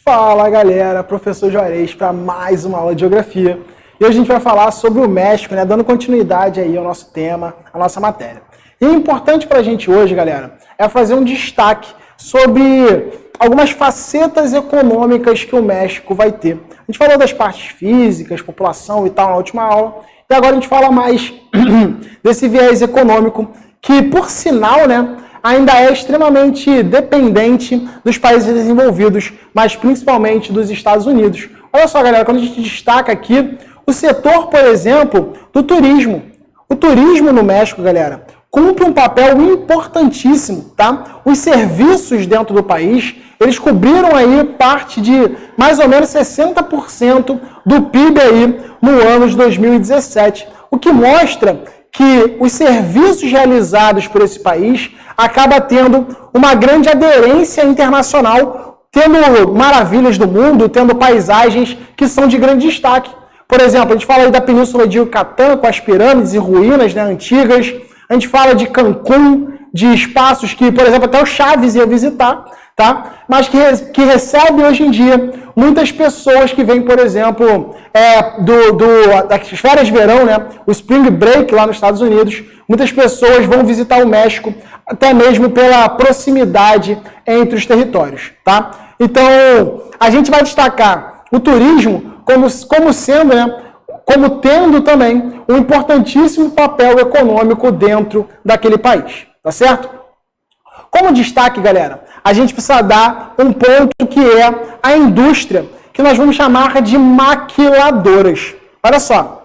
Fala galera, professor Juarez para mais uma aula de Geografia. E hoje a gente vai falar sobre o México, né, dando continuidade aí ao nosso tema, à nossa matéria. E o importante para a gente hoje, galera, é fazer um destaque sobre algumas facetas econômicas que o México vai ter. A gente falou das partes físicas, população e tal na última aula, e agora a gente fala mais desse viés econômico, que por sinal, né, ainda é extremamente dependente dos países desenvolvidos, mas principalmente dos Estados Unidos. Olha só, galera, quando a gente destaca aqui o setor, por exemplo, do turismo. O turismo no México, galera, cumpre um papel importantíssimo, tá? Os serviços dentro do país, eles cobriram aí parte de mais ou menos 60% do PIB aí no ano de 2017, o que mostra que os serviços realizados por esse país acaba tendo uma grande aderência internacional, tendo maravilhas do mundo, tendo paisagens que são de grande destaque. Por exemplo, a gente fala aí da Península de Yucatán, com as pirâmides e ruínas, né, antigas. A gente fala de Cancún, de espaços que, por exemplo, até o Chaves ia visitar, tá? Mas que recebe hoje em dia muitas pessoas que vêm, por exemplo, das férias de verão, né? O Spring Break lá nos Estados Unidos. Muitas pessoas vão visitar o México, até mesmo pela proximidade entre os territórios, tá? Então, a gente vai destacar o turismo como sendo, né, como tendo também um importantíssimo papel econômico dentro daquele país, tá certo? Como destaque, galera, a gente precisa dar um ponto que é a indústria, que nós vamos chamar de maquiladoras. Olha só,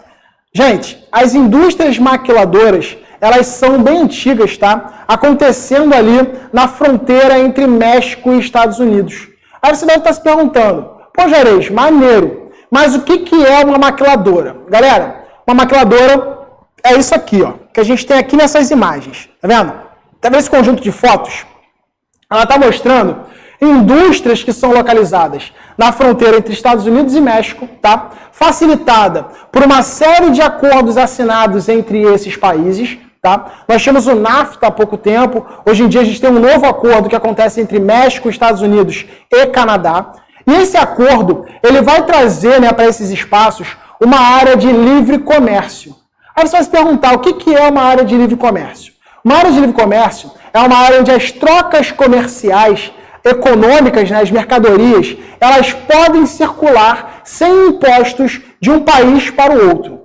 gente, as indústrias maquiladoras, elas são bem antigas, tá? Acontecendo ali na fronteira entre México e Estados Unidos. Aí você deve estar se perguntando, pô, Juarez, maneiro, mas o que é uma maquiladora? Galera, uma maquiladora é isso aqui, ó, que a gente tem aqui nessas imagens, tá vendo? Tá vendo esse conjunto de fotos? Ela está mostrando indústrias que são localizadas na fronteira entre Estados Unidos e México, tá? Facilitada por uma série de acordos assinados entre esses países, tá? Nós tínhamos o NAFTA há pouco tempo, hoje em dia a gente tem um novo acordo que acontece entre México, Estados Unidos e Canadá. E esse acordo, ele vai trazer, né, para esses espaços uma área de livre comércio. Aí você vai se perguntar, o que é uma área de livre comércio? Uma área de livre comércio é uma área onde as trocas comerciais econômicas, né, as mercadorias, elas podem circular sem impostos de um país para o outro.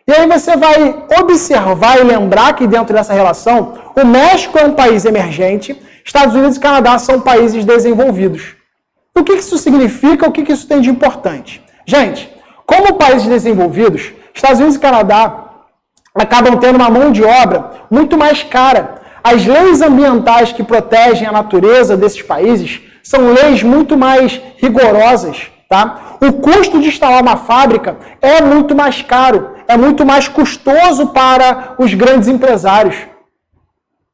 E aí você vai observar e lembrar que dentro dessa relação, o México é um país emergente, Estados Unidos e Canadá são países desenvolvidos. O que isso significa? O que isso tem de importante? Gente, como países desenvolvidos, Estados Unidos e Canadá acabam tendo uma mão de obra muito mais cara. As leis ambientais que protegem a natureza desses países são leis muito mais rigorosas, tá? O custo de instalar uma fábrica é muito mais caro, é muito mais custoso para os grandes empresários.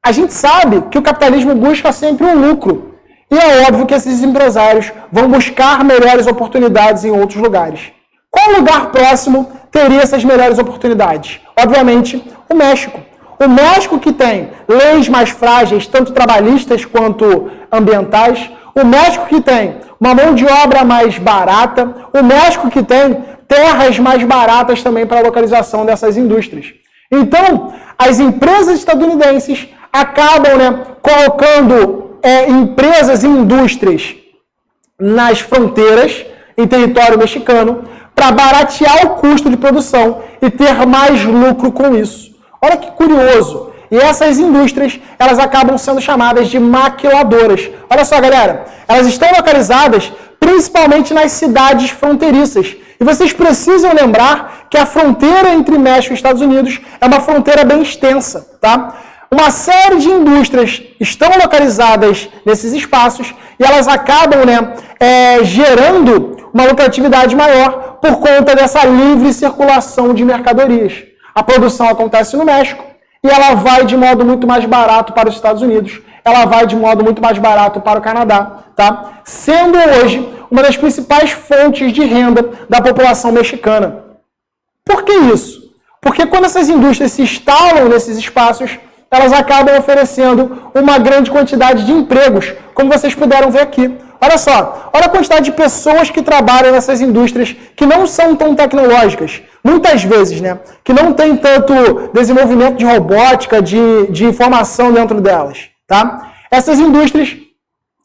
A gente sabe que o capitalismo busca sempre um lucro. E é óbvio que esses empresários vão buscar melhores oportunidades em outros lugares. Qual lugar próximo teria essas melhores oportunidades? Obviamente, o México. O México que tem leis mais frágeis, tanto trabalhistas quanto ambientais. O México que tem uma mão de obra mais barata. O México que tem terras mais baratas também para a localização dessas indústrias. Então, as empresas estadunidenses acabam, né, colocando empresas e indústrias nas fronteiras, em território mexicano, para baratear o custo de produção e ter mais lucro com isso. Olha que curioso. E essas indústrias, elas acabam sendo chamadas de maquiladoras. Olha só, galera, elas estão localizadas principalmente nas cidades fronteiriças. E vocês precisam lembrar que a fronteira entre México e Estados Unidos é uma fronteira bem extensa, tá? Uma série de indústrias estão localizadas nesses espaços e elas acabam, né, gerando uma lucratividade maior por conta dessa livre circulação de mercadorias. A produção acontece no México e ela vai de modo muito mais barato para os Estados Unidos, ela vai de modo muito mais barato para o Canadá, tá? Sendo hoje uma das principais fontes de renda da população mexicana. Por que isso? Porque quando essas indústrias se instalam nesses espaços, elas acabam oferecendo uma grande quantidade de empregos, como vocês puderam ver aqui. Olha só, olha a quantidade de pessoas que trabalham nessas indústrias que não são tão tecnológicas, muitas vezes, né? Que não tem tanto desenvolvimento de robótica, de informação dentro delas, tá? Essas indústrias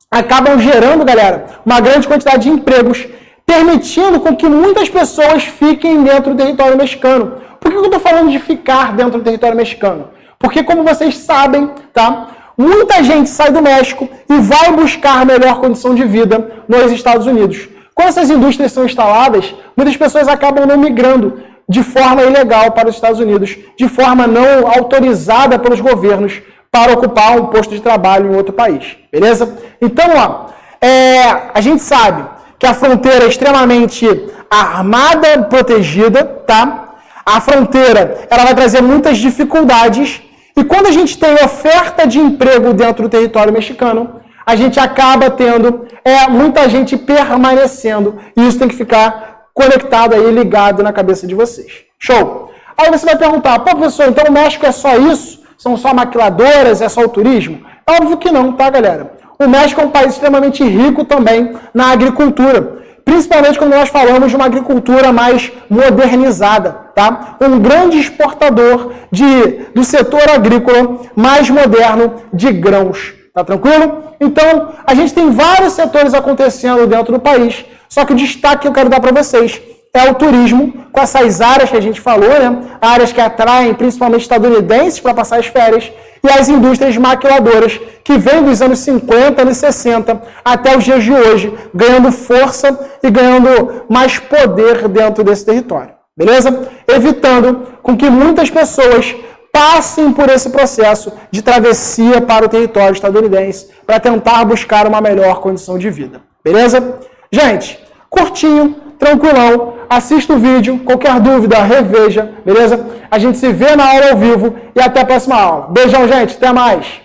acabam gerando, galera, uma grande quantidade de empregos, permitindo com que muitas pessoas fiquem dentro do território mexicano. Por que eu estou falando de ficar dentro do território mexicano? Porque, como vocês sabem, tá? Muita gente sai do México e vai buscar melhor condição de vida nos Estados Unidos. Quando essas indústrias são instaladas, muitas pessoas acabam não migrando de forma ilegal para os Estados Unidos, de forma não autorizada pelos governos para ocupar um posto de trabalho em outro país. Beleza? Então, ó, a gente sabe que a fronteira é extremamente armada, protegida, tá? A fronteira, ela vai trazer muitas dificuldades. E quando a gente tem oferta de emprego dentro do território mexicano, a gente acaba tendo muita gente permanecendo. E isso tem que ficar conectado aí, ligado na cabeça de vocês. Show? Aí você vai perguntar, pô, professor, então o México é só isso? São só maquiladoras? É só o turismo? É óbvio que não, tá, galera? O México é um país extremamente rico também na agricultura. Principalmente quando nós falamos de uma agricultura mais modernizada, tá? Um grande exportador do setor agrícola mais moderno de grãos, tá tranquilo? Então, a gente tem vários setores acontecendo dentro do país, só que o destaque que eu quero dar para vocês é o turismo, com essas áreas que a gente falou, né? Áreas que atraem principalmente estadunidenses para passar as férias, e as indústrias maquiladoras, que vêm dos anos 50, anos 60, até os dias de hoje, ganhando força e ganhando mais poder dentro desse território. Beleza? Evitando com que muitas pessoas passem por esse processo de travessia para o território estadunidense para tentar buscar uma melhor condição de vida. Beleza? Gente, curtinho, tranquilão, assista o vídeo, qualquer dúvida, reveja, beleza? A gente se vê na aula ao vivo e até a próxima aula. Beijão, gente, até mais!